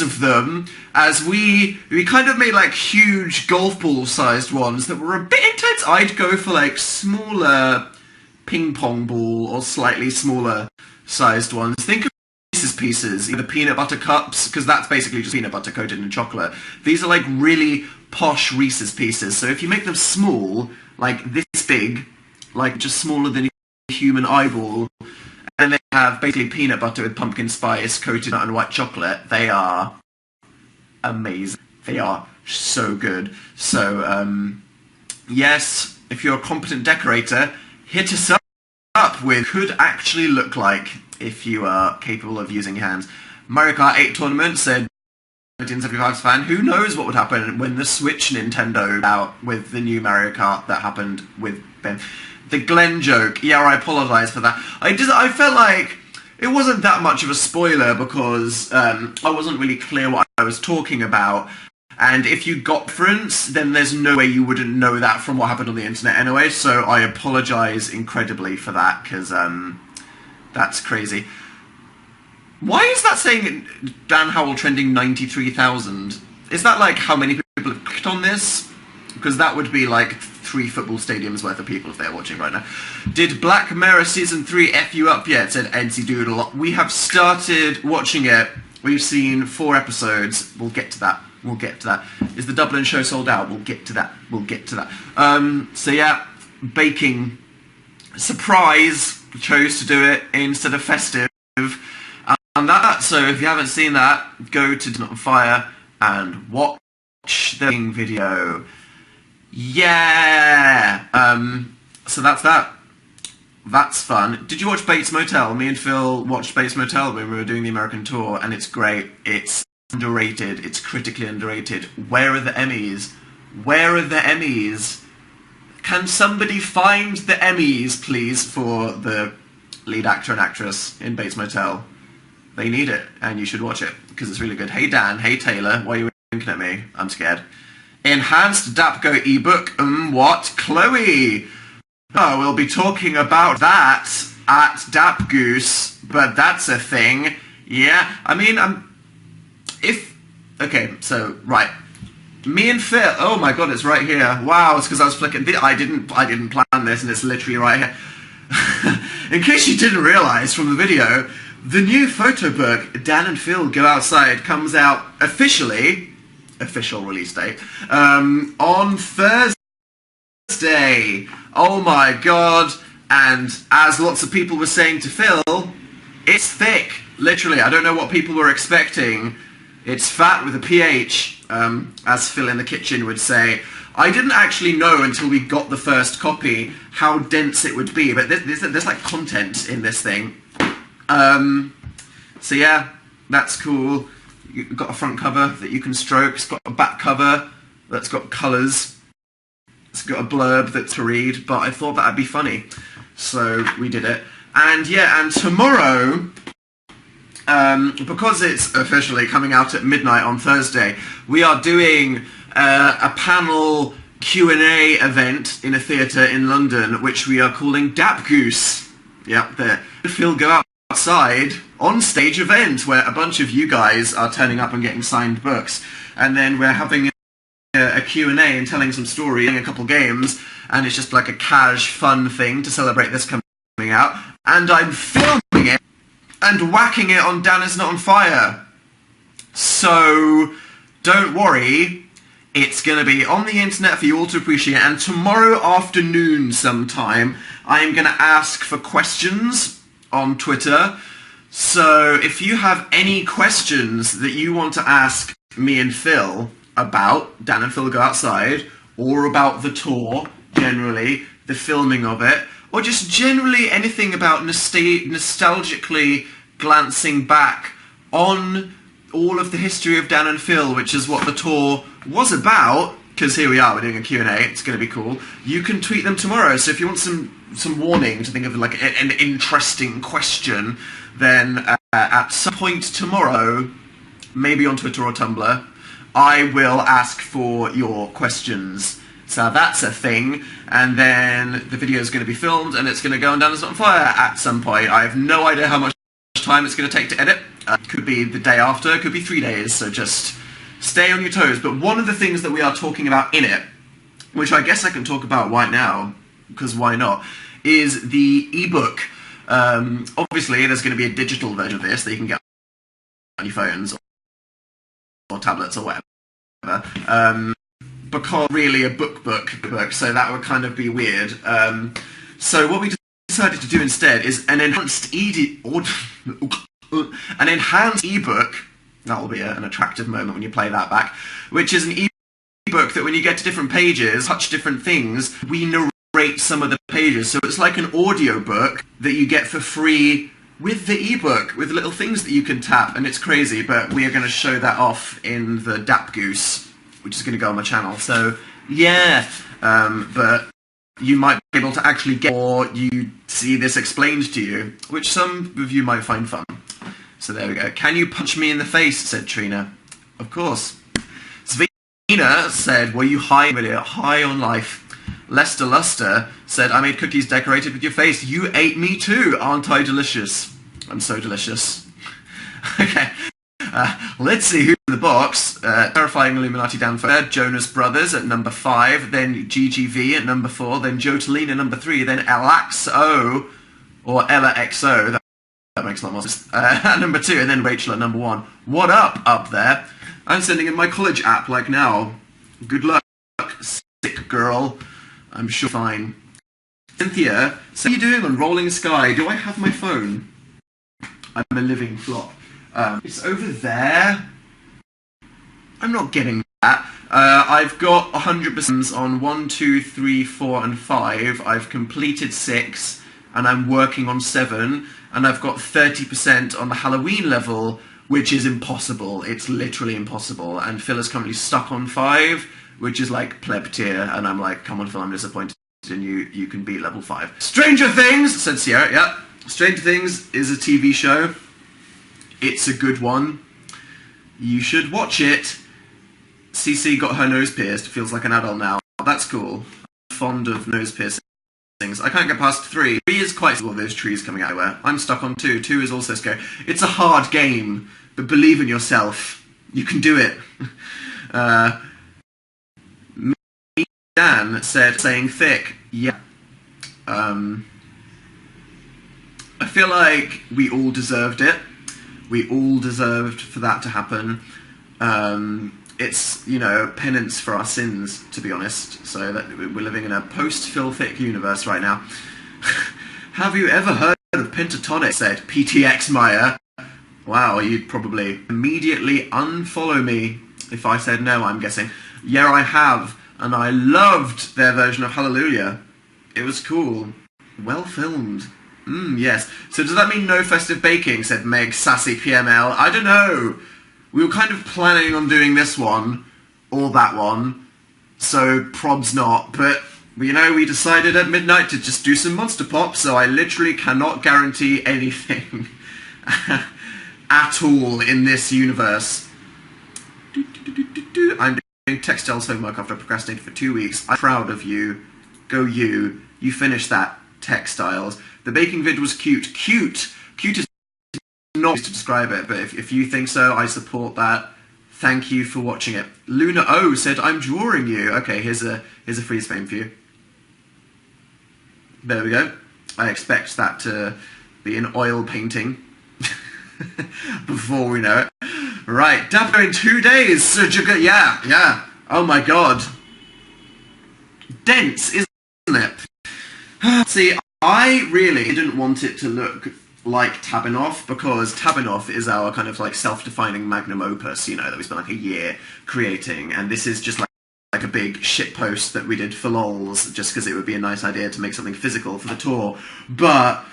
of them, as we kind of made like huge golf ball sized ones that were a bit intense. I'd go for like smaller ping pong ball or slightly smaller sized ones. Think of Reese's Pieces, the peanut butter cups, because that's basically just peanut butter coated in chocolate. These are like really posh Reese's Pieces, so if you make them small, like this big, like just smaller than a human eyeball, and they have basically peanut butter with pumpkin spice coated in white chocolate, they are amazing. They are so good. So, yes, if you're a competent decorator, hit us up with could actually look like if you are capable of using your hands. Mario Kart 8 Tournament said 1975's fan, who knows what would happen when the Switch Nintendo out with the new Mario Kart that happened with Ben. The Glenn joke, yeah, I apologise for that. I felt like it wasn't that much of a spoiler because I wasn't really clear what I was talking about. And if you got reference, then there's no way you wouldn't know that from what happened on the internet anyway, so I apologise incredibly for that, because that's crazy. Why is that saying Dan Howell trending 93,000? Is that like how many people have clicked on this? Because that would be like 3 football stadiums worth of people if they're watching right now. Did Black Mirror Season 3 F you up yet? Said Edsy Doodle. We have started watching it. We've seen 4 episodes. We'll get to that. We'll get to that. Is the Dublin show sold out? We'll get to that. We'll get to that. So yeah, baking. Surprise! Chose to do it instead of festive. And that, so if you haven't seen that, go to danisnotonfire and watch the video. Yeah! So that's that. That's fun. Did you watch Bates Motel? Me and Phil watched Bates Motel when we were doing the American tour, and it's great. It's underrated. It's critically underrated. Where are the Emmys? Where are the Emmys? Can somebody find the Emmys, please, for the lead actor and actress in Bates Motel? They need it, and you should watch it, because it's really good. Hey Dan, hey Taylor, why are you winking at me? I'm scared. Enhanced DAPGO ebook, what? Chloe! Oh, we'll be talking about that at DapGoose, but that's a thing. Yeah, I mean, okay, so, right. Me and Phil, oh my god, it's right here. Wow, it's because I was flicking, I didn't plan this, and it's literally right here. In case you didn't realise from the video, the new Photobook, Dan and Phil Go Outside, comes out officially, official release date, on Thursday. Oh my god, and as lots of people were saying to Phil, it's thick. Literally, I don't know what people were expecting. It's fat with a PH, as Phil in the kitchen would say. I didn't actually know until we got the first copy how dense it would be, but there's like content in this thing. So yeah, that's cool. You've got a front cover that you can stroke. It's got a back cover that's got colours. It's got a blurb that's to read, but I thought that'd be funny, so we did it. And yeah, and tomorrow, because it's officially coming out at midnight on Thursday, we are doing a panel Q&A event in a theatre in London, which we are calling DapGoose. Yep, there. Phil Go Outside on stage event where a bunch of you guys are turning up and getting signed books, and then we're having a Q&A and telling some story, a couple games, and it's just like a cash fun thing to celebrate this coming out. And I'm filming it and whacking it on Dan Is Not On Fire. So don't worry, it's going to be on the internet for you all to appreciate, and tomorrow afternoon sometime I'm going to ask for questions on Twitter. So if you have any questions that you want to ask me and Phil about Dan and Phil Go Outside, or about the tour generally, the filming of it, or just generally anything about nostalgically glancing back on all of the history of Dan and Phil, which is what the tour was about, because here we are, we're doing a Q&A, it's going to be cool. You can tweet them tomorrow, so if you want some warning to think of like an interesting question, then at some point tomorrow, maybe on Twitter or Tumblr, I will ask for your questions. So that's a thing, and then the video is going to be filmed, and it's going to go on Dan Is Not On Fire at some point. I have no idea how much time it's going to take to edit, Could be the day after, could be 3 days, so just stay on your toes. But one of the things that we are talking about in it, which I guess I can talk about right now, because why not, is the ebook. Obviously, there's going to be a digital version of this that you can get on your phones or tablets or whatever. Because really a book, so that would kind of be weird. So what we decided to do instead is an enhanced an enhanced ebook. That will be an attractive moment when you play that back. Which is an ebook that when you get to different pages, touch different things, we narrate some of the pages. So it's like an audio book that you get for free with the ebook, with little things that you can tap, and it's crazy. But we are going to show that off in the Dap Goose, which is going to go on my channel. So yeah, but you might be able to actually get, or you see this explained to you, which some of you might find fun. So there we go. Can you punch me in the face? Said Trina. Of course. Svina said, were you high, really high on life? Lester Luster said, I made cookies decorated with your face. You ate me too. Aren't I delicious? I'm so delicious. Okay. Let's see who's in the box. Terrifying Illuminati Dan Howell, Jonas Brothers at number 5, then GGV at number 4, then Jotalina at number 3, then LXO, or Ella XO, that makes a lot more sense, at number 2, and then Rachel at number 1. What up there? I'm sending in my college app like now. Good luck, sick girl. I'm sure fine. Cynthia, so what are you doing on Rolling Sky? Do I have my phone? I'm a living flop. It's over there. I'm not getting that. I've got 100% on 1, 2, 3, 4, and 5. I've completed 6, and I'm working on 7, and I've got 30% on the Halloween level, which is impossible. It's literally impossible. And Phil is currently stuck on 5, which is like pleb tier, and I'm like, come on Phil, I'm disappointed in you. You can beat level 5. Stranger Things, said Sierra. Yep. Stranger Things is a TV show. It's a good one. You should watch it. Cece got her nose pierced. Feels like an adult now. That's cool. I'm fond of nose piercings. I can't get past 3. 3 is quite cool. Those trees coming out everywhere. I'm stuck on 2. 2 is also scary. It's a hard game, but believe in yourself. You can do it. Dan said, saying thick. Yeah. I feel like we all deserved it. We all deserved for that to happen. It's, you know, penance for our sins, to be honest. So that we're living in a post-Phil-thick universe right now. Have you ever heard of pentatonic? Said PTX Maya. Wow, you'd probably immediately unfollow me if I said no, I'm guessing. Yeah, I have. And I loved their version of Hallelujah. It was cool. Well filmed. Yes. So does that mean no festive baking? Said Meg Sassy PML. I don't know. We were kind of planning on doing this one, or that one, so prob's not. But, you know, we decided at midnight to just do some Monster Pop, so I literally cannot guarantee anything at all in this universe. I'm doing textiles homework after procrastinating for 2 weeks. I'm proud of you. Go you. You finished that. Textiles. The baking vid was cute. Cute! Cute is not to describe it, but if you think so, I support that. Thank you for watching it. Luna O said, I'm drawing you. Okay, here's a freeze frame for you. There we go. I expect that to be an oil painting before we know it. Right, Dapper in 2 days. Yeah. Oh my god. Dense, isn't it? See, I really didn't want it to look like Tabinoff, because Tabinoff is our kind of like self-defining magnum opus, you know, that we spent like a year creating, and this is just like a big shitpost that we did for lols, just because it would be a nice idea to make something physical for the tour. But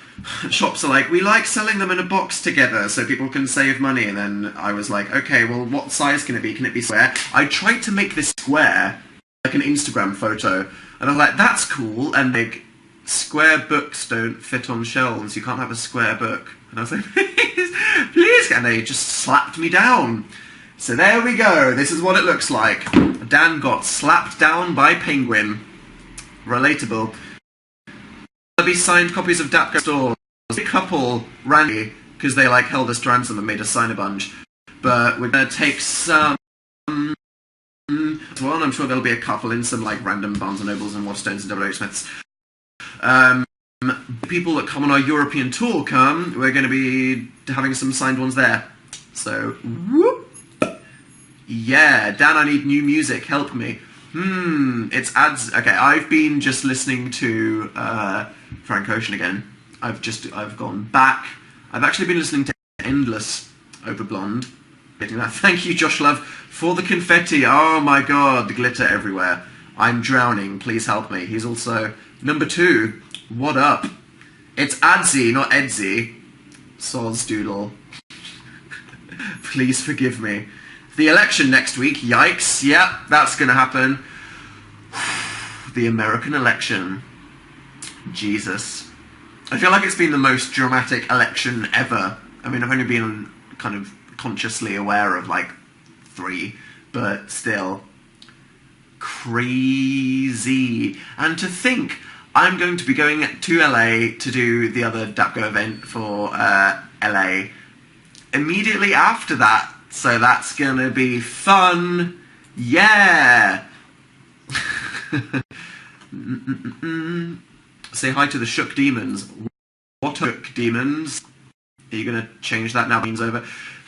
shops are like, we like selling them in a box together so people can save money, and then I was like, okay, well, what size can it be? Can it be square? I tried to make this square, like an Instagram photo, and I was like, that's cool, and like, square books don't fit on shelves. You can't have a square book. And I was like, please, and they just slapped me down. So there we go. This is what it looks like. Dan got slapped down by Penguin. Relatable. There'll be signed copies of Dapco stores. A couple, Randy, because they like held us to ransom and made us sign a bunch. But we're gonna take some as well, and I'm sure there'll be a couple in some like random Barnes and Nobles and Waterstones and WH Smiths. People that come on our European tour we're going to be having some signed ones there. So, whoop. Yeah, Dan, I need new music, help me. It's ads. Okay, I've been just listening to Frank Ocean again. I've gone back. I've actually been listening to Endless over Blonde. Thank you, Josh Love, for the confetti. Oh my god, the glitter everywhere. I'm drowning, please help me. He's also number 2. What up? It's Adsy, not Edsy. Soz Doodle. Please forgive me. The election next week, yikes. Yeah, that's gonna happen. The American election. Jesus. I feel like it's been the most dramatic election ever. I mean, I've only been kind of consciously aware of like 3, but still. Crazy. And to think, I'm going to be going to LA to do the other DAPGO event for LA immediately after that. So that's going to be fun. Yeah! Say hi to the Shook Demons. What are Shook Demons? Are you going to change that now Halloween's over?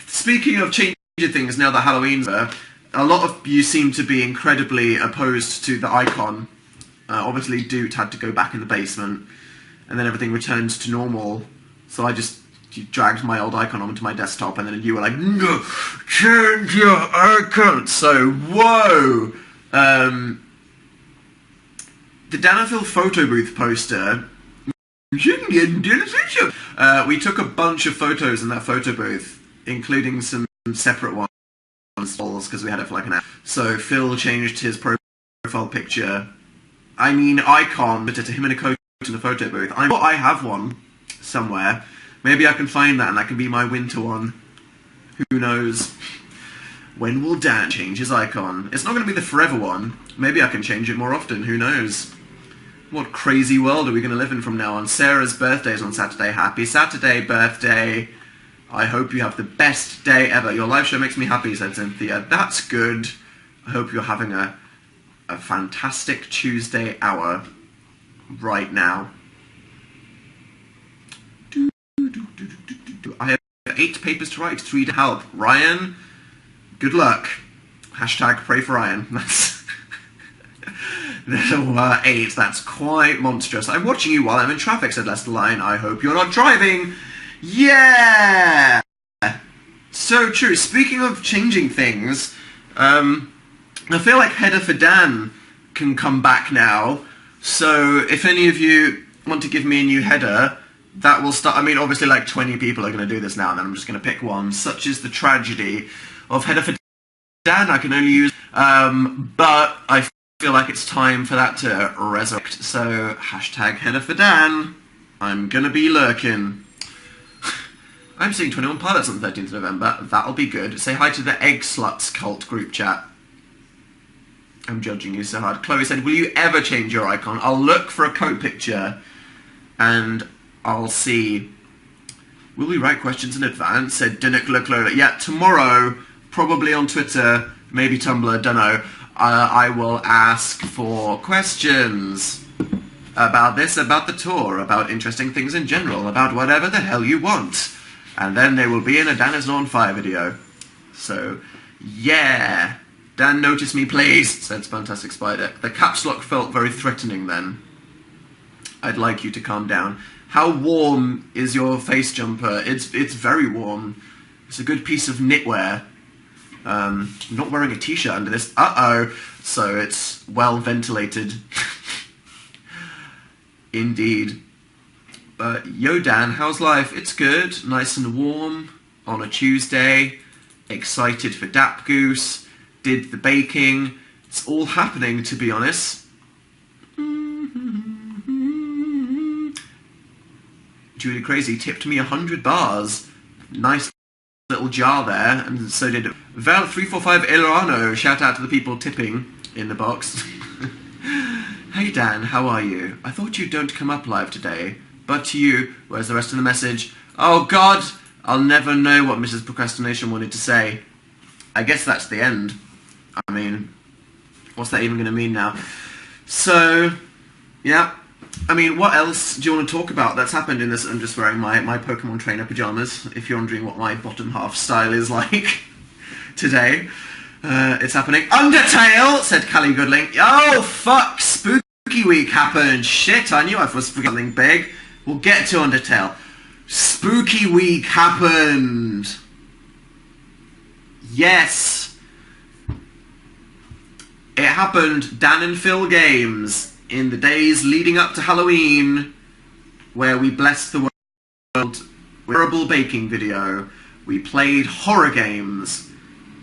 Speaking of changing things now that Halloween's over, a lot of you seem to be incredibly opposed to the icon. Obviously, Doot had to go back in the basement, and then everything returned to normal. So I just dragged my old icon onto my desktop, and then you were like, "No, change your icon." So, whoa! The Dan Howell photo booth poster. We took a bunch of photos in that photo booth, including some separate ones because we had it for like an hour. So Phil changed his profile picture. I mean, icon, but to him in a coat in a photo booth. I have one somewhere. Maybe I can find that and that can be my winter one. Who knows? When will Dan change his icon? It's not going to be the forever one. Maybe I can change it more often. Who knows? What crazy world are we going to live in from now on? Sarah's birthday is on Saturday. Happy Saturday, birthday. I hope you have the best day ever. Your live show makes me happy, said Cynthia. That's good. I hope you're having a fantastic Tuesday hour right now. I have 8 papers to write, 3 to help. Ryan, good luck. Hashtag pray for Ryan. That's 8. That's quite monstrous. I'm watching you while I'm in traffic, said Lester Line. I hope you're not driving. Yeah! So true. Speaking of changing things, I feel like Header for Dan can come back now. So if any of you want to give me a new header, that will start. I mean, obviously like 20 people are going to do this now, and then I'm just going to pick one. Such is the tragedy of Header for Dan. I can only use, but I feel like it's time for that to resurrect. So hashtag Header for Dan. I'm going to be lurking. I'm seeing 21 Pilots on the 13th of November. That'll be good. Say hi to the Egg Sluts cult group chat. I'm judging you so hard. Chloe said, will you ever change your icon? I'll look for a coat picture and I'll see. Will we write questions in advance? Said Dinnick Leclerc. Yeah, tomorrow, probably on Twitter, maybe Tumblr, dunno. I will ask for questions about this, about the tour, about interesting things in general, about whatever the hell you want. And then they will be in a Dan is not on fire video. So, yeah. Dan, notice me, please, said Fantastic Spider. The caps lock felt very threatening then. I'd like you to calm down. How warm is your face jumper? It's very warm. It's a good piece of knitwear. I'm not wearing a t-shirt under this. Uh-oh. So it's well ventilated. Indeed. But yo, Dan, how's life? It's good. Nice and warm on a Tuesday. Excited for Dap Goose. Did the baking. It's all happening, to be honest. Julie Crazy tipped me 100 bars. Nice little jar there. And so did Val345 Elorano. Shout out to the people tipping in the box. Hey Dan, how are you? I thought you don't come up live today. But to you, where's the rest of the message? Oh God, I'll never know what Mrs. Procrastination wanted to say. I guess that's the end. I mean, what's that even going to mean now? So, yeah. I mean, what else do you want to talk about that's happened in this? I'm just wearing my Pokemon trainer pyjamas, if you're wondering what my bottom half style is like today. It's happening. Undertale, said Callie Goodling. Oh, fuck, Spooky Week happened. Shit, I knew I was forgetting something big. We'll get to Undertale. Spooky Week happened. Yes. It happened. Dan and Phil games in the days leading up to Halloween, where we blessed the world with a horrible baking video. We played horror games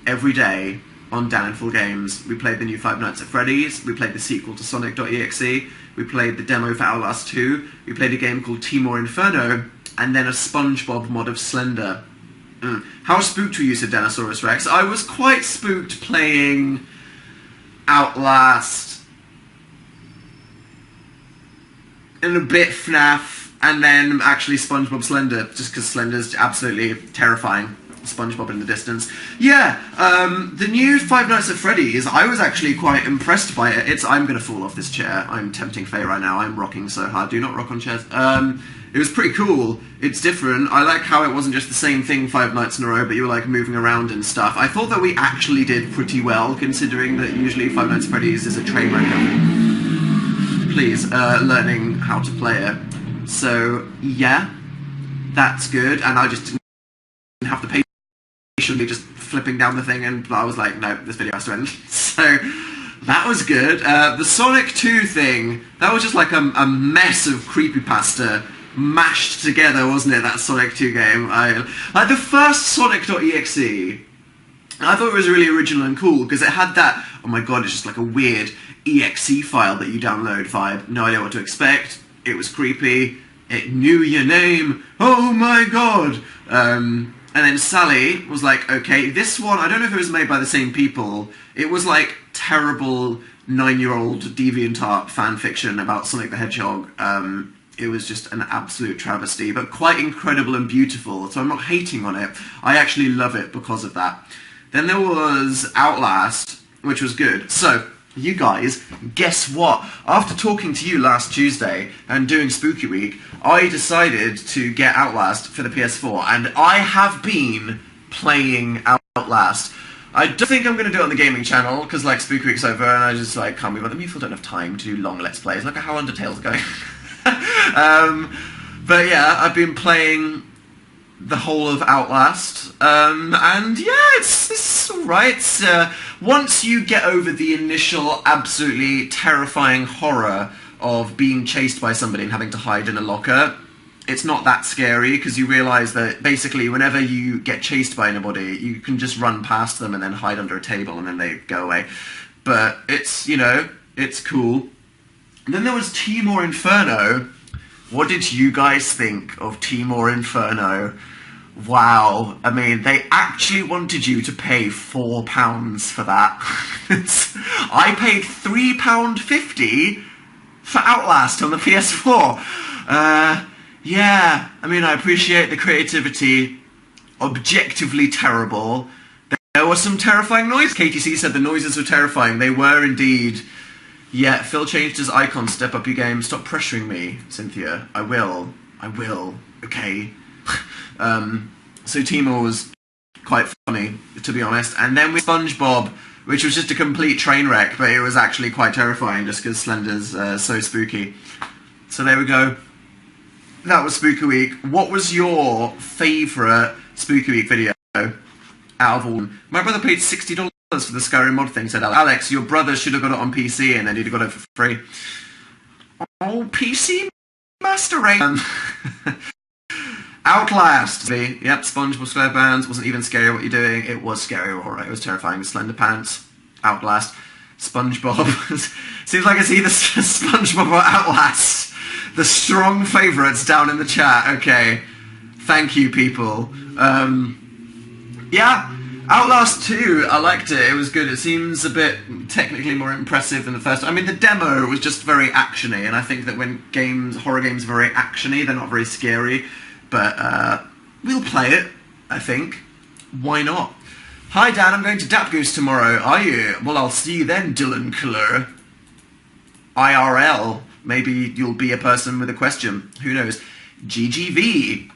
every day on Dan and Phil Games. We played the new Five Nights at Freddy's, we played the sequel to Sonic.exe, we played the demo for Outlast 2, we played a game called Timor Inferno, and then a SpongeBob mod of Slender. How spooked were you, said Dinosaurus Rex? I was quite spooked playing Outlast, and a bit FNAF, and then actually SpongeBob Slender, just because Slender's absolutely terrifying. SpongeBob in the distance. Yeah, the new Five Nights at Freddy's, I was actually quite impressed by it. I'm going to fall off this chair. I'm tempting fate right now. I'm rocking so hard. Do not rock on chairs. It was pretty cool. It's different. I like how it wasn't just the same thing 5 nights in a row, but you were like moving around and stuff. I thought that we actually did pretty well, considering that usually Five Nights at Freddy's is a train wreck of, please, learning how to play it. So, yeah, that's good. And I just didn't have to pay just flipping down the thing, and I was like, no, this video has to end. So that was good. The Sonic 2 thing, that was just like a mess of creepypasta mashed together, wasn't it, that Sonic 2 game? Like the first Sonic.exe, I thought it was really original and cool, because it had that, oh my god, it's just like a weird exe file that you download vibe, no idea what to expect, it was creepy, it knew your name, oh my god! And then Sally was like, okay, this one, I don't know if it was made by the same people, it was like terrible 9-year-old DeviantArt fan fiction about Sonic the Hedgehog. It was just an absolute travesty, but quite incredible and beautiful, so I'm not hating on it. I actually love it because of that. Then there was Outlast, which was good. So, you guys, guess what? After talking to you last Tuesday and doing Spooky Week, I decided to get Outlast for the PS4, and I have been playing Outlast. I don't think I'm going to do it on the gaming channel, because like Spooky Week's over, and I just like can't be bothered. People don't have time to do long Let's Plays. Look at how Undertale's going. But yeah, I've been playing the whole of Outlast, and yeah, it's alright. Once you get over the initial absolutely terrifying horror of being chased by somebody and having to hide in a locker, it's not that scary, because you realise that basically whenever you get chased by anybody, you can just run past them and then hide under a table and then they go away. But it's, you know, it's cool. And then there was Timor Inferno. What did you guys think of Timor Inferno? Wow, I mean, they actually wanted you to pay £4 for that. I paid £3.50 for Outlast on the PS4. Yeah, I mean, I appreciate the creativity. Objectively terrible. There were some terrifying noises. KTC said the noises were terrifying. They were indeed. Yeah, Phil changed his icon. Step up your game. Stop pressuring me, Cynthia. I will. Okay. So Timor was quite funny, to be honest. And then with SpongeBob, which was just a complete train wreck, but it was actually quite terrifying just because Slender's so spooky. So there we go. That was Spooky Week. What was your favourite Spooky Week video out of all? My brother paid $60 for the Skyrim mod thing, said Alex. Alex, your brother should have got it on PC and then he'd have got it for free. Oh, PC Master Race. Outlast. Yep, SpongeBob SquarePants wasn't even scary what you're doing. It was scary, alright, it was terrifying. Slender Pants, Outlast, SpongeBob. Seems like it's either SpongeBob or Outlast. The strong favourites down in the chat. Okay, thank you, people. Yeah, Outlast 2, I liked it. It was good. It seems a bit technically more impressive than the first. I mean, the demo was just very actiony, and I think that when horror games are very actiony, they're not very scary. But we'll play it, I think. Why not? Hi Dan, I'm going to Dapgoose tomorrow. Are you? Well, I'll see you then, Dylan Kler. IRL. Maybe you'll be a person with a question. Who knows? GGV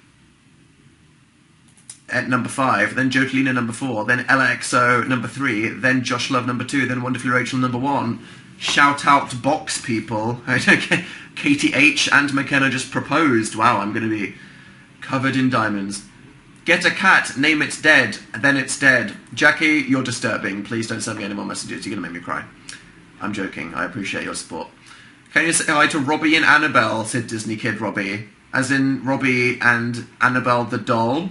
at number 5, then Jotelina number 4, then LXO number 3, then Josh Love number 2, then Wonderfully Rachel number 1. Shout out box people. Katie H and McKenna just proposed. Wow, I'm going to be covered in diamonds. Get a cat, name it dead, then it's dead. Jackie, you're disturbing. Please don't send me any more messages. You're going to make me cry. I'm joking. I appreciate your support. Can you say hi to Robbie and Annabelle, said Disney Kid Robbie. As in Robbie and Annabelle the doll.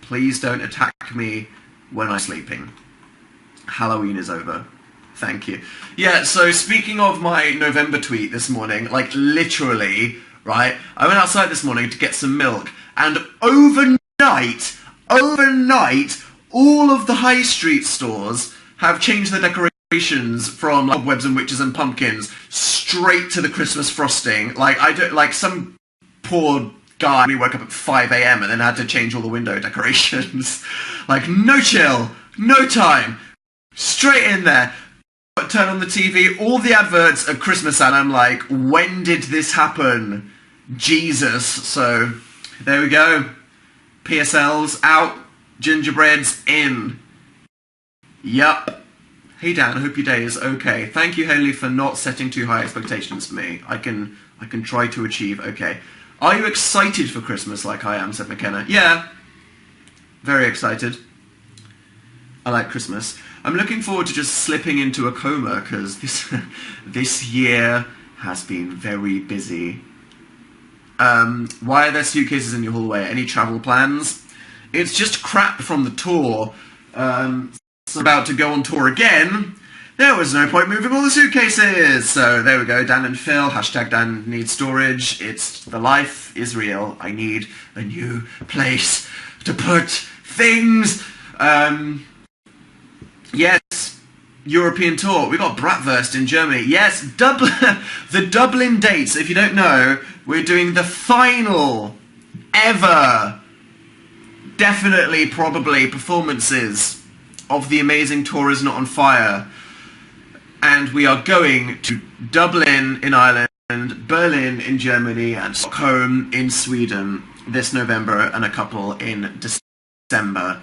Please don't attack me when I'm sleeping. Halloween is over. Thank you. Yeah, so speaking of my November tweet this morning, like literally, right, I went outside this morning to get some milk, and overnight, all of the high street stores have changed their decorations from like, cobwebs and witches and pumpkins straight to the Christmas frosting. Like, I don't, like some poor guy who woke up at 5 AM and then had to change all the window decorations. Like, no chill, no time, straight in there. Turn on the TV, all the adverts of Christmas, and I'm like, when did this happen? Jesus. So, there we go. PSLs out, gingerbreads in. Yup. Hey Dan, I hope your day is okay. Thank you, Haley, for not setting too high expectations for me. I can try to achieve okay. Are you excited for Christmas like I am, said McKenna. Yeah. Very excited. I like Christmas. I'm looking forward to just slipping into a coma because this year has been very busy. Why are there suitcases in your hallway? Any travel plans? It's just crap from the tour. So about to go on tour again. There was no point moving all the suitcases. So there we go. Dan and Phil. Hashtag Dan needs storage. It's the life is real. I need a new place to put things. Yes, European tour. We got Bratwurst in Germany. Yes, the Dublin dates. If you don't know, we're doing the final ever, definitely, probably, performances of the amazing Tour Is Not on Fire. And we are going to Dublin in Ireland, Berlin in Germany, and Stockholm in Sweden this November, and a couple in December.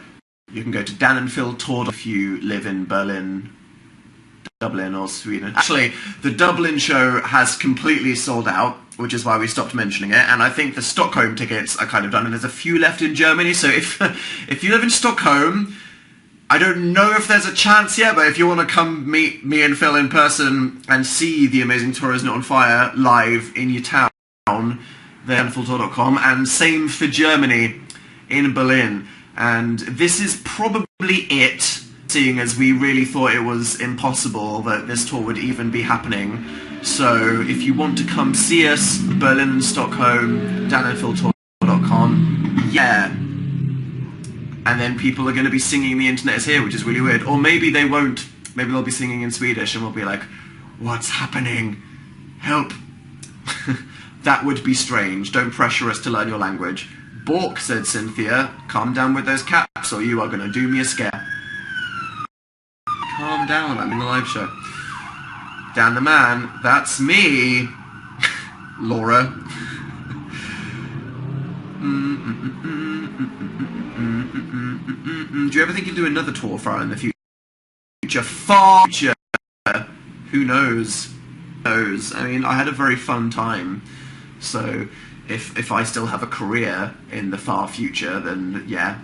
You can go to Dan and Phil Tour if you live in Berlin, Dublin or Sweden. Actually, the Dublin show has completely sold out, which is why we stopped mentioning it, and I think the Stockholm tickets are kind of done, and there's a few left in Germany, so if you live in Stockholm, I don't know if there's a chance yet, but if you want to come meet me and Phil in person and see the amazing Tour Is Not on Fire live in your town, then danfulltour.com, and same for Germany in Berlin. And this is probably it, seeing as we really thought it was impossible that this tour would even be happening. So if you want to come see us, Berlin, Stockholm, danandphiltour.com, yeah. And then people are going to be singing The Internet Is Here, which is really weird. Or maybe they won't. Maybe they'll be singing in Swedish and we'll be like, what's happening? Help. That would be strange. Don't pressure us to learn your language. Bork, said Cynthia, calm down with those caps or you are going to do me a scare. Calm down, I'm in the live show. Dan the man, that's me. Laura. Do you ever think you'll do another tour far in the future? Far future. Who knows? I mean, I had a very fun time. So if I still have a career in the far future, then yeah.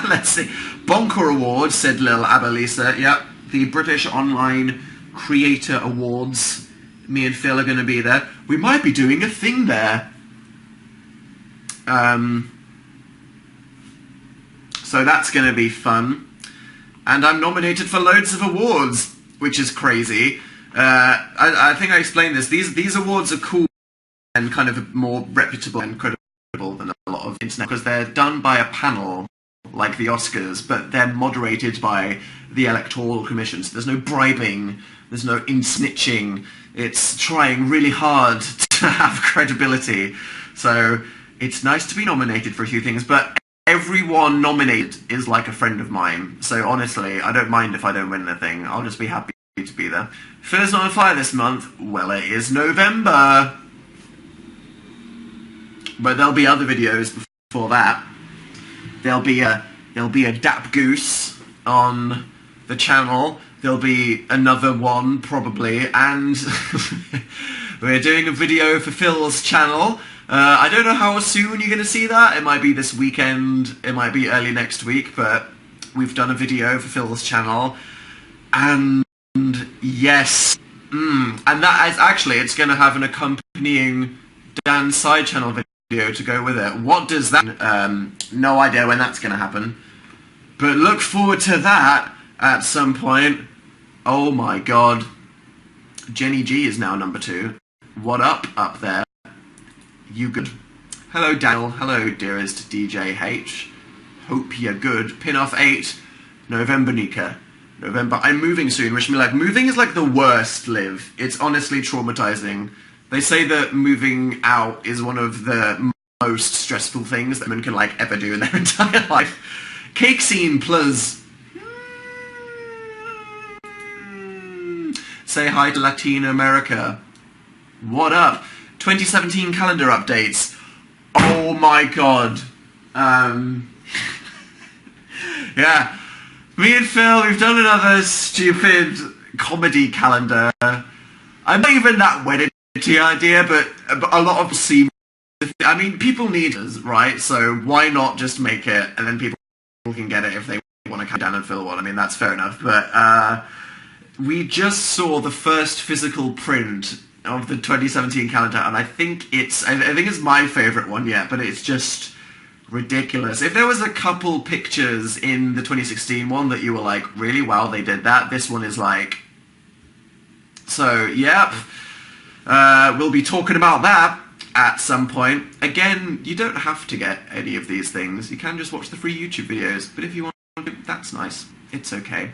Let's see. Bonker Awards, said Lil Abalisa. Yep, the British Online Creator Awards. Me and Phil are going to be there. We might be doing a thing there. So that's going to be fun. And I'm nominated for loads of awards, which is crazy. I think I explained this. These awards are cool and kind of more reputable and credible than a lot of internet, because they're done by a panel, like the Oscars, but they're moderated by the Electoral Commission. So there's no bribing, there's no in-snitching. It's trying really hard to have credibility. So it's nice to be nominated for a few things, but everyone nominated is like a friend of mine. So honestly, I don't mind if I don't win anything. I'll just be happy to be there. Phil is not on fire this month. Well, it is November. But there'll be other videos before that. There'll be a Dap Goose on the channel. There'll be another one probably, and we're doing a video for Phil's channel. I don't know how soon you're going to see that. It might be this weekend, it might be early next week, but we've done a video for Phil's channel. And yes, and that is actually, it's going to have an accompanying Dan's side channel video to go with it. What does that... no idea when that's going to happen. But look forward to that at some point. Oh my god. Jenny G is now number 2. What up there? You good? Hello Daniel. Hello dearest DJ H. Hope you're good. Pin off 8. November Nika. November. I'm moving soon. Wish me luck. Moving is like the worst, Liv. It's honestly traumatizing. They say that moving out is one of the most stressful things that women can like ever do in their entire life. Cake scene plus. Say hi to Latin America. What up? 2017 calendar updates. Oh my god. Yeah. Me and Phil, we've done another stupid comedy calendar. I'm not even that wedded to the idea, but a lot of seem... I mean, people need us, right? So why not just make it, and then people can get it if they want to come down and Phil one. I mean, that's fair enough. But we just saw the first physical print of the 2017 calendar, and I think it's my favourite one yet, but it's just ridiculous. If there was a couple pictures in the 2016 one that you were like, really, wow, they did that, this one is like... So, yep. We'll be talking about that at some point. Again, you don't have to get any of these things. You can just watch the free YouTube videos, but if you want to, that's nice. It's okay.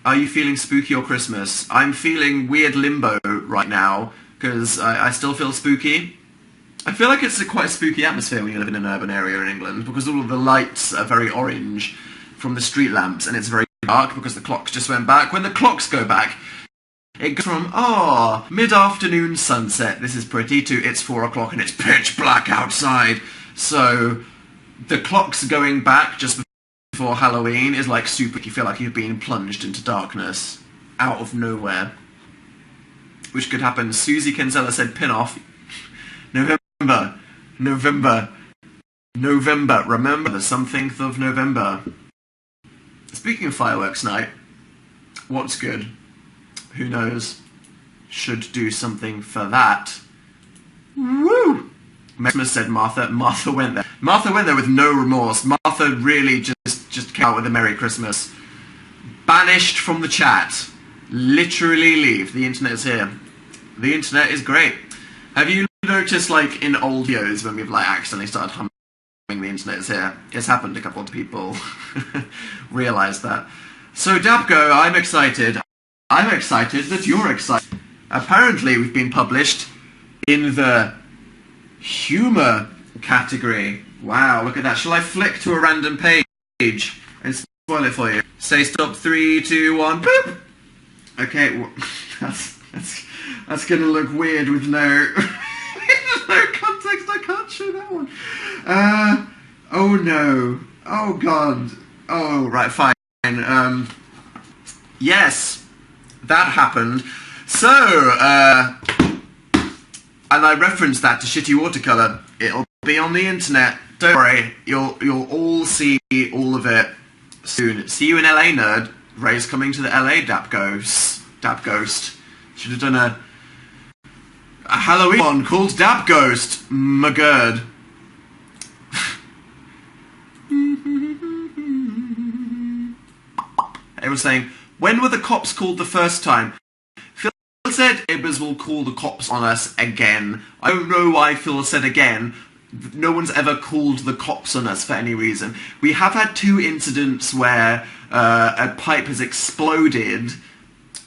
Are you feeling spooky or Christmas? I'm feeling weird limbo right now, because I still feel spooky. I feel like it's quite a spooky atmosphere when you live in an urban area in England, because all of the lights are very orange from the street lamps, and it's very dark because the clocks just went back. When the clocks go back, it goes from, oh, mid-afternoon sunset, this is pretty, to it's 4 o'clock and it's pitch black outside. So the clocks going back just before Halloween is like super, you feel like you've been plunged into darkness out of nowhere. Which could happen. Susie Kinsella said pin off. November. Remember the something of November. Speaking of fireworks night, what's good? Who knows? Should do something for that. Woo! Christmas said Martha. Martha went there. Martha went there with no remorse. Martha really just came out with a Merry Christmas. Banished from the chat. Literally leave. The internet is here. The internet is great. Have you noticed, like, in old videos when we've, like, accidentally started humming the internet is here? It's happened, a couple of people realised that. So, Dabgo, I'm excited. I'm excited that you're excited. Apparently, we've been published in the humour category. Wow, look at that. Shall I flick to a random page and spoil it for you? Say stop, 3, 2, 1, boop! Okay, well, that's gonna look weird with no... no context, I can't show that one. Oh no. Oh god. Oh, right, fine. Yes, that happened. So, and I referenced that to Shitty Watercolour. It'll be on the internet. Don't worry, you'll all see all of it soon. See you in LA, nerd. Ray's coming to the LA Dap Ghost. Should have done a Halloween one called Dap Ghost. McGurd. It was saying, when were the cops called the first time? Phil said Ibbers will call the cops on us again. I don't know why Phil said again. No one's ever called the cops on us for any reason. We have had 2 incidents where a pipe has exploded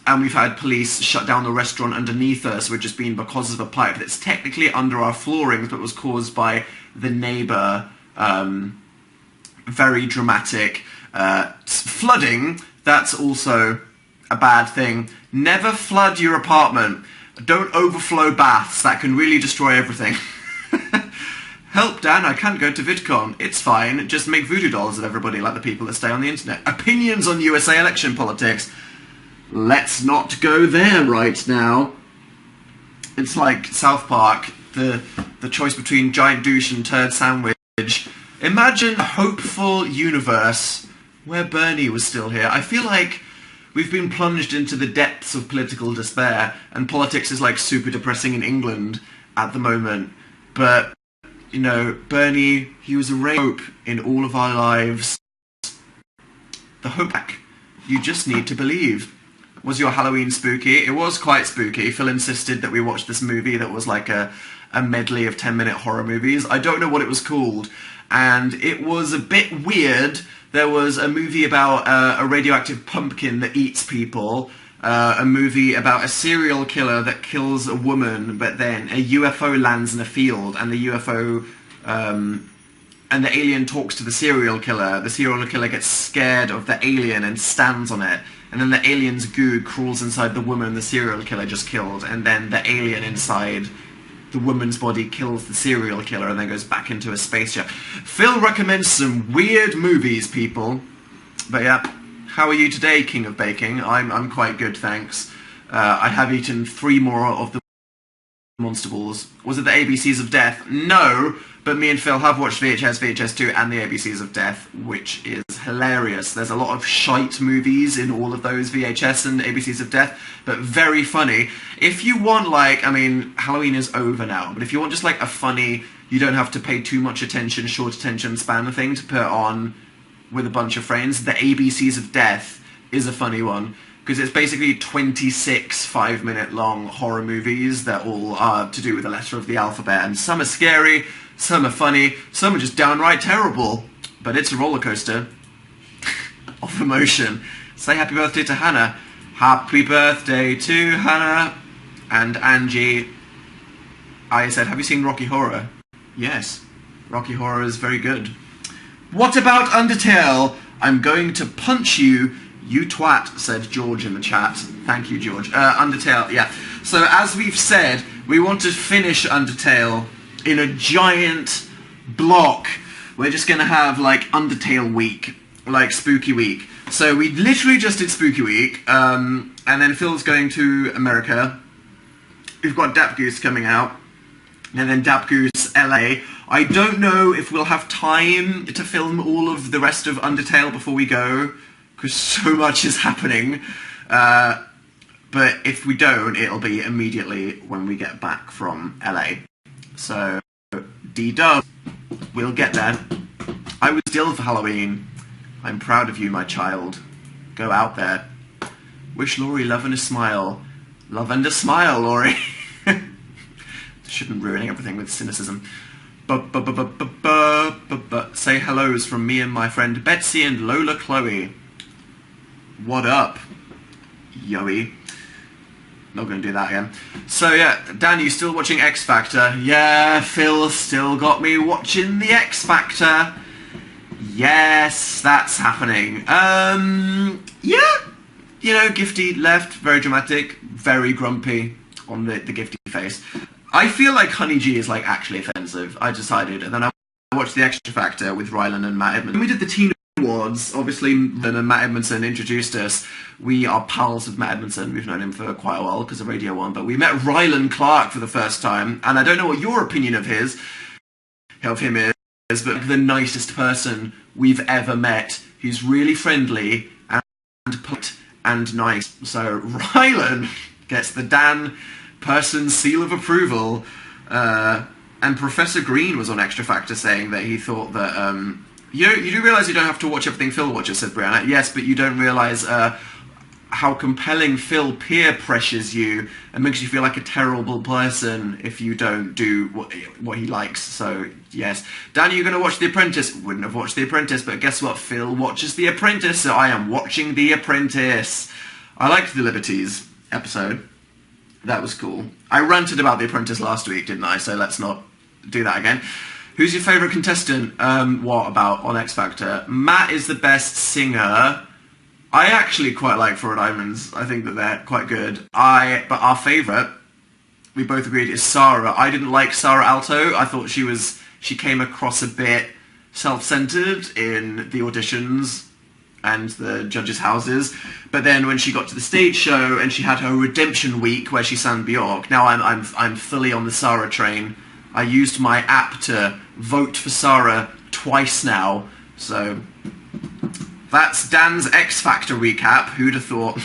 and we've had police shut down the restaurant underneath us, which has been because of a pipe that's technically under our floorings, but was caused by the neighbour very dramatic. Flooding, that's also a bad thing. Never flood your apartment. Don't overflow baths. That can really destroy everything. Help, Dan, I can't go to VidCon. It's fine. Just make voodoo dolls of everybody like the people that stay on the internet. Opinions on USA election politics. Let's not go there right now. It's like South Park, the choice between giant douche and turd sandwich. Imagine a hopeful universe where Bernie was still here. I feel like we've been plunged into the depths of political despair, and politics is like super depressing in England at the moment. But, you know, Bernie, he was a ray of hope in all of our lives. The hope back. You just need to believe. Was your Halloween spooky? It was quite spooky. Phil insisted that we watch this movie that was like a medley of 10-minute horror movies. I don't know what it was called, and it was a bit weird. There was a movie about a radioactive pumpkin that eats people, a movie about a serial killer that kills a woman, but then a UFO lands in a field, and the UFO, and the alien talks to the serial killer. The serial killer gets scared of the alien and stands on it, and then the alien's goo crawls inside the woman the serial killer just killed, and then the alien inside the woman's body kills the serial killer and then goes back into a spaceship. Phil recommends some weird movies, people. But yeah, how are you today, King of Baking? I'm quite good, thanks. I have eaten 3 more of the Monster Balls. Was it the ABCs of Death? No, but me and Phil have watched VHS, VHS2 and the ABCs of Death, which is hilarious. There's a lot of shite movies in all of those VHS and ABCs of Death, but very funny. If you want, like, I mean, Halloween is over now, but if you want just like a funny, you don't have to pay too much attention, short attention span thing to put on with a bunch of friends, the ABCs of Death is a funny one. Because it's basically 26 5-minute long horror movies that all are to do with the letter of the alphabet. And some are scary, some are funny, some are just downright terrible. But it's a roller coaster of emotion. Say happy birthday to Hannah. Happy birthday to Hannah. And Angie. I said, have you seen Rocky Horror? Yes. Rocky Horror is very good. What about Undertale? I'm going to punch you. You twat, said George in the chat. Thank you, George. Undertale, yeah. So, as we've said, we want to finish Undertale in a giant block. We're just going to have, like, Undertale week. Like, Spooky week. So, we literally just did Spooky week. And then Phil's going to America. We've got Dap Goose coming out. And then Dap Goose LA. I don't know if we'll have time to film all of the rest of Undertale before we go, because so much is happening, but if we don't, it'll be immediately when we get back from LA. So, D-dub, we'll get there. I was ill for Halloween. I'm proud of you, my child. Go out there. Wish Laurie love and a smile. Love and a smile, Laurie. Shouldn't ruin everything with cynicism. Say hellos from me and my friend Betsy and Lola Chloe. What up, Yoey? Not going to do that again. So yeah, Dan, you still watching X Factor? Yeah, Phil still got me watching the X Factor. Yes, that's happening. Yeah, you know, Gifty left, very dramatic, very grumpy on the Gifty face. I feel like Honey G is like actually offensive. I decided, and then I watched the X Factor with Rylan and Matt Edmondson. We did the Teen Awards, obviously, and Matt Edmondson introduced us. We are pals with Matt Edmondson. We've known him for quite a while because of Radio 1, but we met Rylan Clark for the first time, and I don't know what your opinion of him is, but the nicest person we've ever met. He's really friendly and polite and nice. So Rylan gets the Dan person seal of approval, and Professor Green was on Extra Factor saying that he thought that you do realise you don't have to watch everything Phil watches, said Brianna. Yes, but you don't realise how compelling Phil peer pressures you and makes you feel like a terrible person if you don't do what he likes. So, yes. Dan, you're going to watch The Apprentice? Wouldn't have watched The Apprentice, but guess what? Phil watches The Apprentice, so I am watching The Apprentice. I liked the Liberties episode. That was cool. I ranted about The Apprentice last week, didn't I? So let's not do that again. Who's your favourite contestant? What about on X Factor? Matt is the best singer. I actually quite like Four Diamonds. I think that they're quite good. But our favourite, we both agreed, is Sarah. I didn't like Sarah Alto. I thought she came across a bit self-centered in the auditions and the judges' houses. But then when she got to the stage show and she had her redemption week where she sang Bjork, now I'm fully on the Sarah train. I used my app to vote for Sarah twice now. So that's Dan's X Factor recap. Who'd have thought?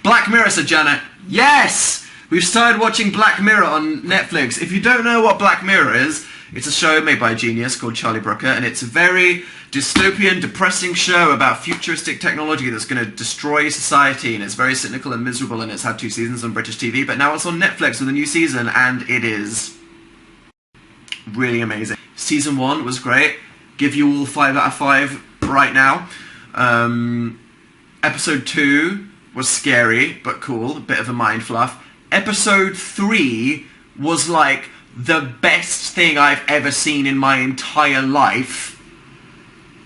Black Mirror, said Janet. Yes! We've started watching Black Mirror on Netflix. If you don't know what Black Mirror is, it's a show made by a genius called Charlie Brooker, and it's a very dystopian, depressing show about futuristic technology that's going to destroy society, and it's very cynical and miserable, and it's had 2 seasons on British TV, but now it's on Netflix with a new season, and it is really amazing. Season 1 was great. Give you all 5 out of 5 right now. Episode 2 was scary, but cool, a bit of a mind fluff. Episode 3 was like the best thing I've ever seen in my entire life.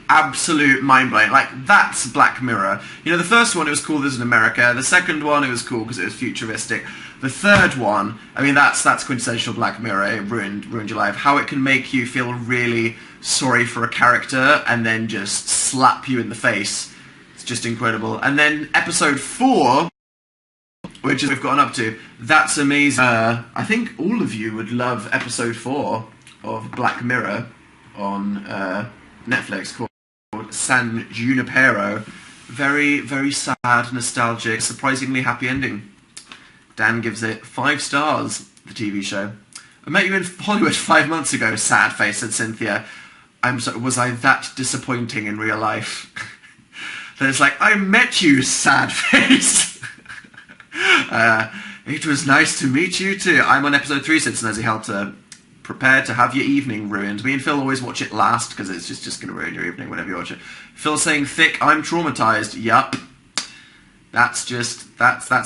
Absolute mind-blowing. Like, that's Black Mirror. You know, the first one, it was cool, this is in America. The second one, it was cool because it was futuristic. The third one, I mean, that's quintessential Black Mirror. It ruined your life. How it can make you feel really sorry for a character and then just slap you in the face. It's just incredible. And then episode 4, which is we've gotten up to, that's amazing. I think all of you would love episode 4 of Black Mirror on Netflix, called San Junipero. Very, very sad, nostalgic, surprisingly happy ending. Dan gives it 5 stars, the TV show. I met you in Hollywood 5 months ago, sad face, said Cynthia. I'm sorry, was I that disappointing in real life? Then it's like, I met you, sad face. It was nice to meet you too. I'm on episode 3, said Snazzy Helter. Prepare to have your evening ruined. Me and Phil always watch it last because it's just going to ruin your evening whenever you watch it. Phil saying thick, I'm traumatized. Yup. That's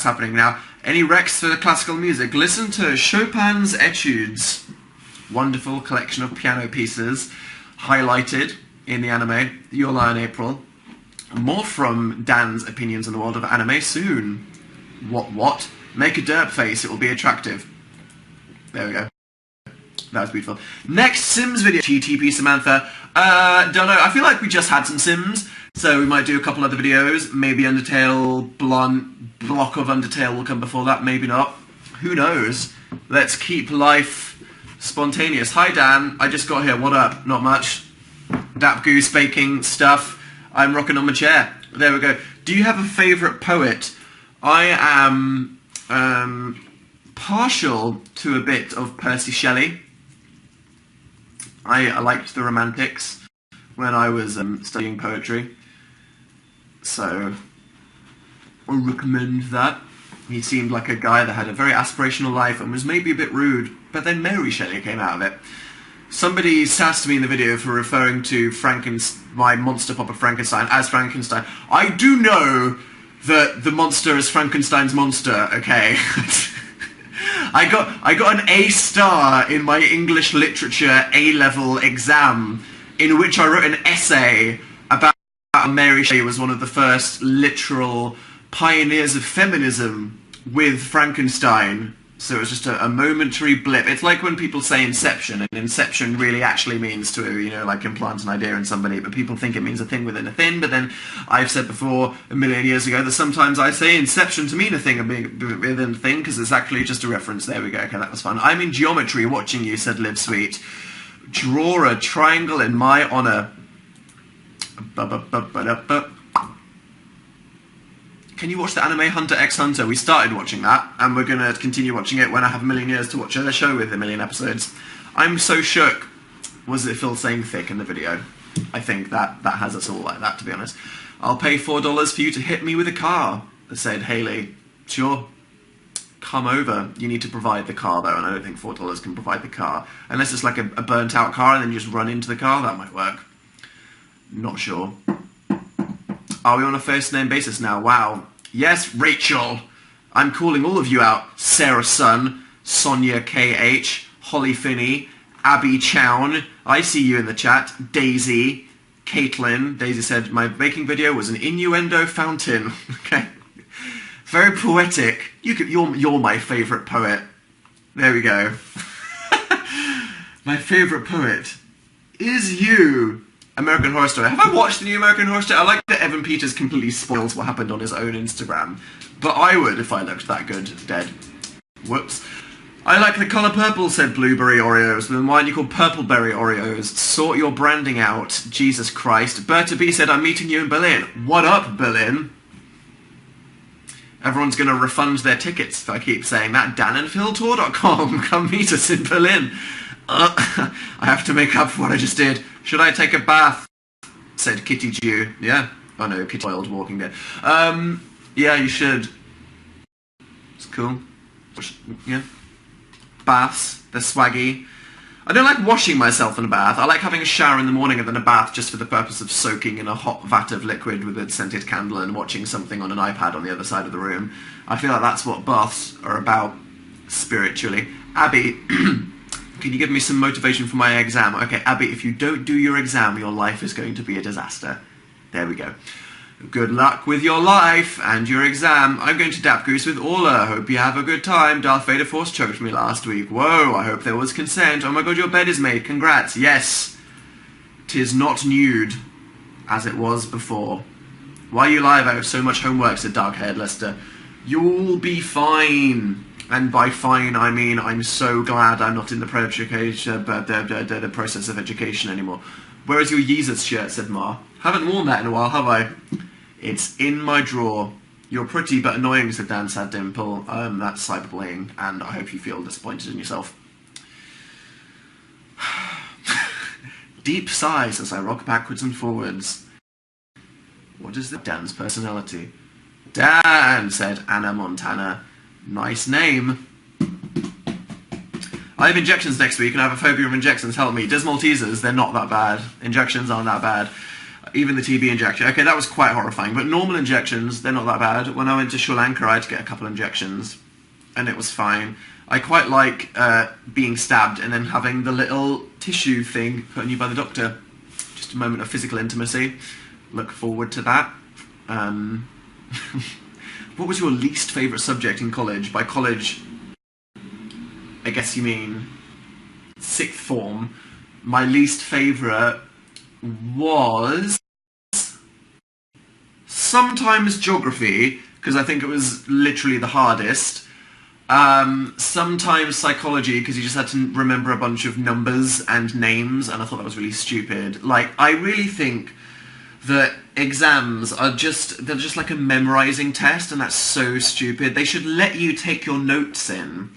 happening now. Any recs for classical music? Listen to Chopin's Etudes. Wonderful collection of piano pieces highlighted in the anime. Your Lie in April. More from Dan's opinions on the world of anime soon. What? Make a derp face, it will be attractive. There we go. That was beautiful. Next Sims video. GTP Samantha. Don't know. I feel like we just had some Sims, so we might do a couple other videos. Maybe Undertale, block of Undertale will come before that. Maybe not. Who knows? Let's keep life spontaneous. Hi Dan, I just got here. What up? Not much. Dap Goose baking stuff. I'm rocking on my chair. There we go. Do you have a favourite poet? I am partial to a bit of Percy Shelley. I liked the Romantics when I was studying poetry, so I recommend that. He seemed like a guy that had a very aspirational life and was maybe a bit rude, but then Mary Shelley came out of it. Somebody sassed me in the video for referring to my monster puppet Frankenstein as Frankenstein. I do know that the monster is Frankenstein's monster, okay? I got an A star in my English literature A-level exam, in which I wrote an essay about how Mary Shelley was one of the first literal pioneers of feminism with Frankenstein. So it was just a momentary blip. It's like when people say Inception, and Inception really actually means to, you know, like implant an idea in somebody, but people think it means a thing within a thing. But then I've said before, a million years ago, that sometimes I say Inception to mean a thing within a thing, because it's actually just a reference. There we go. Okay, that was fun. I'm in geometry watching you, said Live Sweet. Draw a triangle in my honour. Can you watch the anime Hunter x Hunter? We started watching that, and we're going to continue watching it when I have a million years to watch a show with a million episodes. I'm so shook. Was it Phil saying thick in the video? I think that has us all like that, to be honest. I'll pay $4 for you to hit me with a car, said Haley. Sure. Come over. You need to provide the car, though, and I don't think $4 can provide the car. Unless it's like a burnt-out car and then you just run into the car, that might work. Not sure. Are we on a first-name basis now? Wow. Yes, Rachel. I'm calling all of you out. Sarah Sun, Sonia KH, Holly Finney, Abby Chown, I see you in the chat, Daisy, Caitlin. Daisy said, my baking video was an innuendo fountain. Okay. Very poetic. You're my favourite poet. There we go. My favourite poet is you. American Horror Story. Have I watched the new American Horror Story? I like that Evan Peters completely spoils what happened on his own Instagram. But I would if I looked that good dead. Whoops. I like the colour purple, said Blueberry Oreos. Then why aren't you called Purpleberry Oreos? Sort your branding out. Jesus Christ. Berta B said, I'm meeting you in Berlin. What up, Berlin? Everyone's going to refund their tickets if I keep saying that. danandphiltour.com. Come meet us in Berlin. I have to make up for what I just did. Should I take a bath? Said Kitty Jew. Yeah. Oh no, Kitty Oiled Walking Dead. Yeah, you should. It's cool. Yeah. Baths, they're swaggy. I don't like washing myself in a bath. I like having a shower in the morning and then a bath just for the purpose of soaking in a hot vat of liquid with a scented candle and watching something on an iPad on the other side of the room. I feel like that's what baths are about spiritually. Abby, can you give me some motivation for my exam? Okay, Abby, if you don't do your exam, your life is going to be a disaster. There we go. Good luck with your life and your exam. I'm going to Dap Goose with Orla. Hope you have a good time. Darth Vader force choked me last week. Whoa, I hope there was consent. Oh my god, your bed is made. Congrats. Yes. 'Tis not nude, as it was before. Why are you live? I have so much homework, said Darkhead Lester. You'll be fine. And by fine, I mean I'm so glad I'm not in the the process of education anymore. Where is your Yeezus shirt, said Ma. Haven't worn that in a while, have I? It's in my drawer. You're pretty but annoying, said Dan Sad Dimple. That's cyberbullying, and I hope you feel disappointed in yourself. Deep sighs as I rock backwards and forwards. What is Dan's personality? Dan, said Anna Montana. Nice name. I have injections next week and I have a phobia of injections. Help me. Dismal teasers, they're not that bad. Injections aren't that bad. Even the TB injection. Okay, that was quite horrifying. But normal injections, they're not that bad. When I went to Sri Lanka, I had to get a couple injections. And it was fine. I quite like being stabbed and then having the little tissue thing put on you by the doctor. Just a moment of physical intimacy. Look forward to that. What was your least favourite subject in college? By college, I guess you mean sixth form. My least favourite was sometimes geography, because I think it was literally the hardest. Sometimes psychology, because you just had to remember a bunch of numbers and names, and I thought that was really stupid. Like, I really think that exams are they're just like a memorising test, and that's so stupid. They should let you take your notes in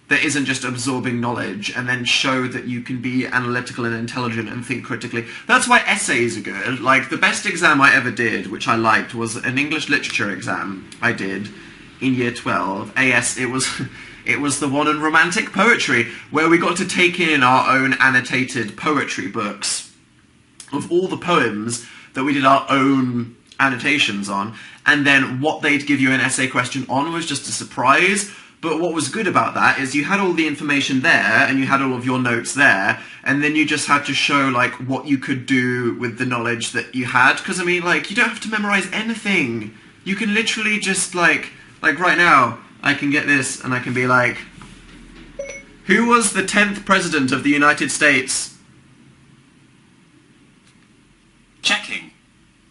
that isn't just absorbing knowledge, and then show that you can be analytical and intelligent and think critically. That's why essays are good. Like, the best exam I ever did, which I liked, was an English literature exam I did in year 12. AS, it was the one on romantic poetry, where we got to take in our own annotated poetry books of all the poems that we did our own annotations on, and then what they'd give you an essay question on was just a surprise. But what was good about that is you had all the information there, and you had all of your notes there, and then you just had to show, like, what you could do with the knowledge that you had. Because, I mean, like, you don't have to memorise anything. You can literally just, like right now, I can get this, and I can be like, who was the 10th President of the United States? Checking.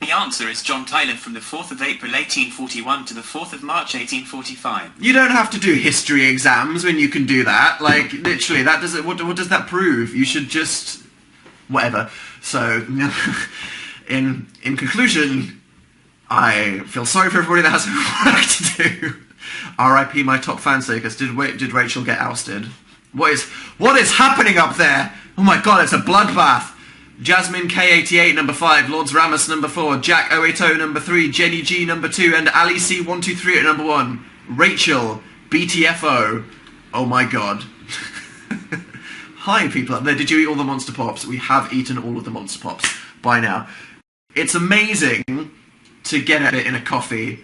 The answer is John Tyler from the 4th of April 1841 to the 4th of March 1845. You don't have to do history exams when you can do that. Like, literally, that doesn't. What does that prove? You should just whatever. So, in conclusion, I feel sorry for everybody that has work to do. R.I.P. my top fansakers. Did Rachel get ousted? What is happening up there? Oh my god, it's a bloodbath. Jasmine K88 number 5, Lords Ramus number 4, Jack 080 number 3, Jenny G number 2, and Ali C123 at number 1. Rachel BTFO. Oh my god. Hi people up there, did you eat all the Monster Pops? We have eaten all of the Monster Pops by now. It's amazing to get it in a coffee.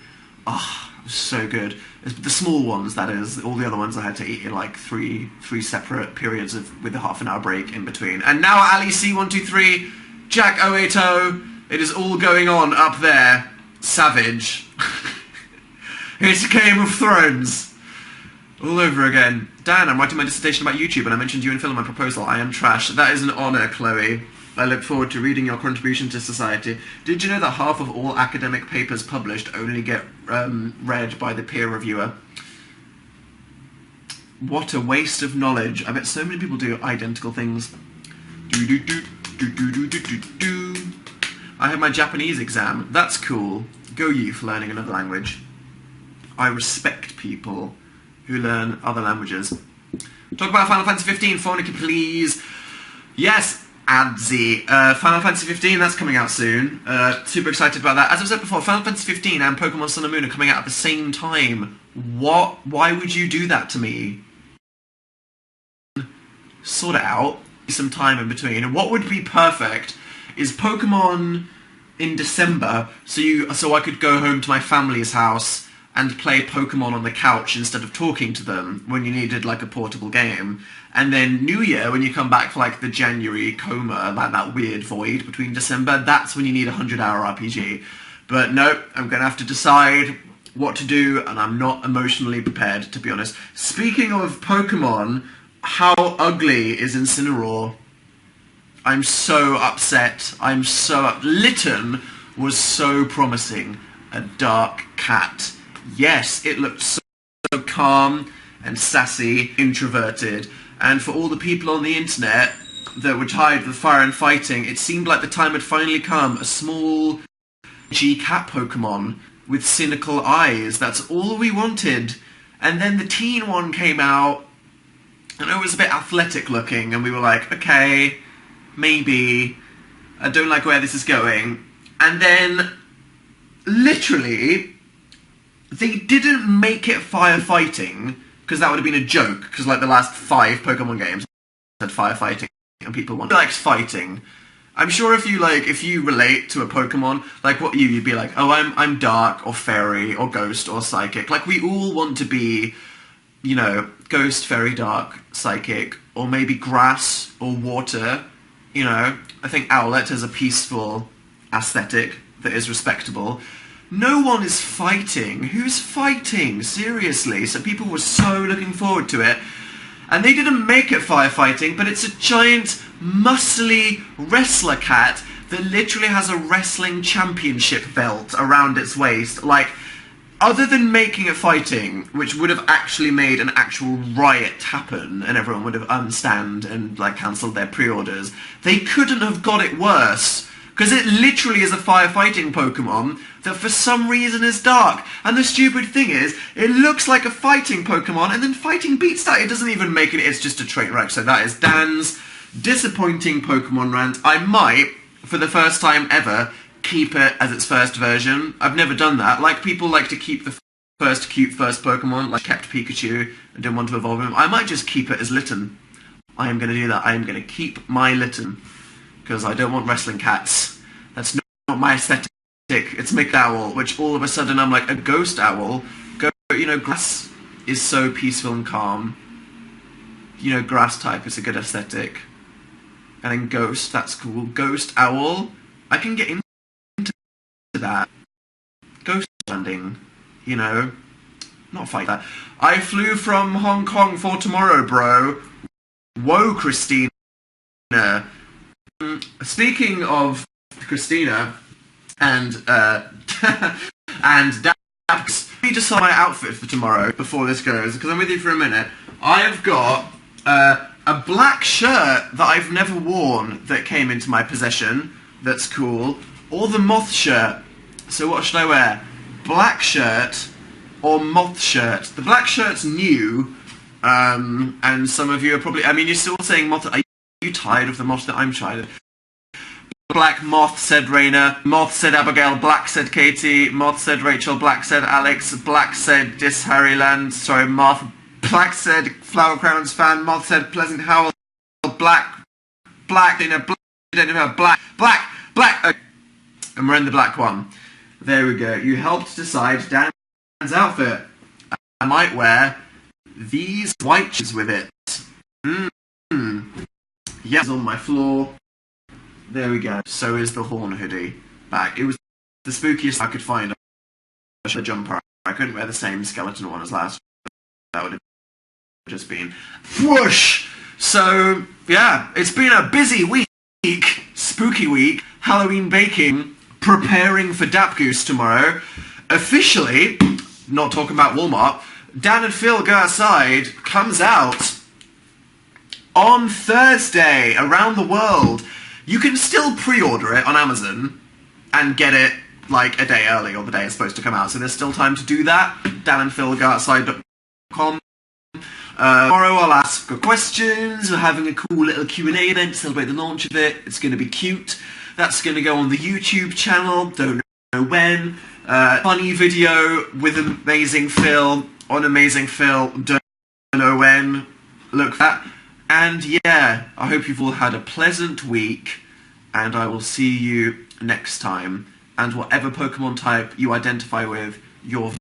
Oh, So good. The small ones, that is. All the other ones I had to eat in like three separate periods with a half-an-hour break in between. And now Ali C123, Jack 080, it is all going on up there. Savage. It's Game of Thrones. All over again. Dan, I'm writing my dissertation about YouTube and I mentioned you in Phil in my proposal. I am trash. That is an honour, Chloe. I look forward to reading your contribution to society. Did you know that half of all academic papers published only get read by the peer reviewer? What a waste of knowledge. I bet so many people do identical things. I have my Japanese exam. That's cool. Go you for learning another language. I respect people who learn other languages. Talk about Final Fantasy 15, Phonica, please. Yes, Adzi. Final Fantasy 15, that's coming out soon. Super excited about that. As I've said before, Final Fantasy 15 and Pokemon Sun and Moon are coming out at the same time. What? Why would you do that to me? Sort it out. Some time in between. And what would be perfect is Pokemon in December, so I could go home to my family's house and play Pokemon on the couch instead of talking to them when you needed like a portable game. And then New Year, when you come back for like the January coma, like that weird void between December, that's when you need a 100-hour RPG. But no, I'm going to have to decide what to do, and I'm not emotionally prepared, to be honest. Speaking of Pokemon, how ugly is Incineroar? I'm so upset. Litten was so promising. A dark cat. Yes, it looked so calm and sassy, introverted. And for all the people on the internet that were tired of fire and fighting, it seemed like the time had finally come. A small G-cat Pokemon with cynical eyes. That's all we wanted. And then the teen one came out, and it was a bit athletic looking, and we were like, okay, maybe. I don't like where this is going. And then, literally, they didn't make it firefighting, because that would have been a joke, because like the last 5 Pokemon games had firefighting, and people likes fighting. I'm sure if you relate to a Pokemon, like what you'd be like, oh, I'm dark, or fairy, or ghost, or psychic. Like, we all want to be, you know, ghost, fairy, dark, psychic, or maybe grass, or water, you know. I think Owlet has a peaceful aesthetic that is respectable. No one is fighting. Who's fighting? Seriously. So people were so looking forward to it. And they didn't make it firefighting, but it's a giant, muscly wrestler cat that literally has a wrestling championship belt around its waist. Like, other than making it fighting, which would have actually made an actual riot happen, and everyone would have unstand and, like, cancelled their pre-orders, they couldn't have got it worse. Because it literally is a firefighting Pokemon that for some reason is dark. And the stupid thing is, it looks like a fighting Pokemon, and then fighting beats that. It doesn't even make it, it's just a train wreck. So that is Dan's disappointing Pokemon rant. I might, for the first time ever, keep it as its first version. I've never done that. Like, people like to keep the first Pokemon, like kept Pikachu and didn't want to evolve him. I might just keep it as Litten. I am going to do that. I am going to keep my Litten. Because I don't want wrestling cats. That's not my aesthetic. It's McDowell, which all of a sudden I'm like, a ghost owl? You know, grass is so peaceful and calm. You know, grass type is a good aesthetic. And then ghost, that's cool. Ghost owl, I can get into that. Ghost landing, you know, not fight that. I flew from Hong Kong for tomorrow, bro. Whoa, Christina. Speaking of Christina and and Dabs, let me decide my outfit for tomorrow before this goes, because I'm with you for a minute. I've got a black shirt that I've never worn that came into my possession. That's cool. Or the moth shirt. So what should I wear? Black shirt or moth shirt? The black shirt's new, and some of you are probably, I mean, you're still saying moth. Are you tired of the moth that I'm tired of? Black moth, said Raina. Moth, said Abigail. Black, said Katie. Moth, said Rachel. Black, said Alex. Black, said Dis Harryland. Sorry, Moth. Black, said Flower Crowns fan. Moth, said Pleasant Howell. Black, you know, black. Okay. And we're in the black one. There we go. You helped decide Dan outfit. I might wear these white shoes with it. Yes, on my floor. There we go. So is the Horn hoodie back. It was the spookiest I could find. A jumper. I couldn't wear the same skeleton one as last. That would have just been whoosh. So yeah, it's been a busy week, spooky week, Halloween baking, preparing for Dap Goose tomorrow. Officially, not talking about Walmart, Dan and Phil Go Outside comes out on Thursday around the world. You can still pre-order it on Amazon and get it like a day early, or the day it's supposed to come out, so there's still time to do that. danandphilgooutside.com. Tomorrow I'll ask questions. We're having a cool little Q&A event to celebrate the launch of it. It's going to be cute. That's going to go on the YouTube channel. Don't know when. Funny video with Amazing Phil on Amazing Phil. Don't know when. Look for that. And yeah, I hope you've all had a pleasant week, and I will see you next time. And whatever Pokemon type you identify with, you're